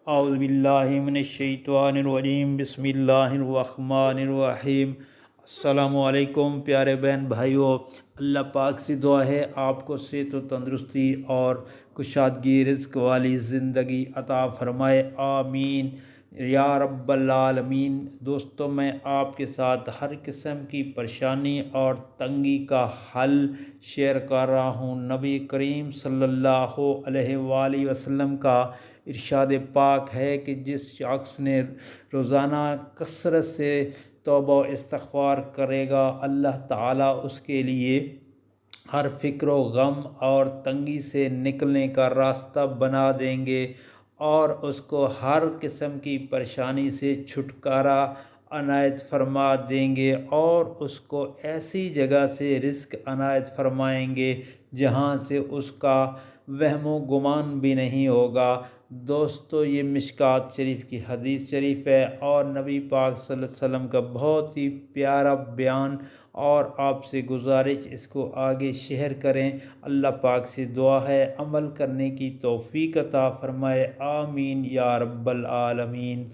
औज़ुबिल्लाहि मिनश्शैतानिर्रजीम बिस्मिल्लाहिर्रहमानिर्रहीम। अस्सलामु अलैकुम प्यारे बहन भाइयों, अल्लाह पाक से दुआ है आपको सेहत व तंदुरुस्ती और कुशादगी रिज़्क़ वाली ज़िंदगी अता फ़रमाए, आमीन या रब्बल आलमीन। दोस्तों, मैं आपके साथ हर किस्म की परेशानी और तंगी का हल शेयर कर रहा हूँ। नबी करीम सल्लल्लाहु अलैहि वसल्लम का इरशाद पाक है कि जिस शख्स ने रोज़ाना कसरत से तौबा व इस्तिग़फ़ार करेगा, अल्लाह ताला उसके लिए हर फ़िक्र व गम और तंगी से निकलने का रास्ता बना देंगे और उसको हर किस्म की परेशानी से छुटकारा अनायत फरमा देंगे और उसको ऐसी जगह से रिज़्क़ अनायत फरमाएंगे जहाँ से उसका वहमो गुमान भी नहीं होगा। दोस्तों, ये मिशकात शरीफ की हदीस शरीफ है और नबी पाक सल्लल्लाहु अलैहि वसल्लम का बहुत ही प्यारा बयान, और आपसे गुजारिश इसको आगे शेयर करें। अल्लाह पाक से दुआ है अमल करने की तौफ़ीक अता फ़रमाए, आमीन या रब्बल आलमीन।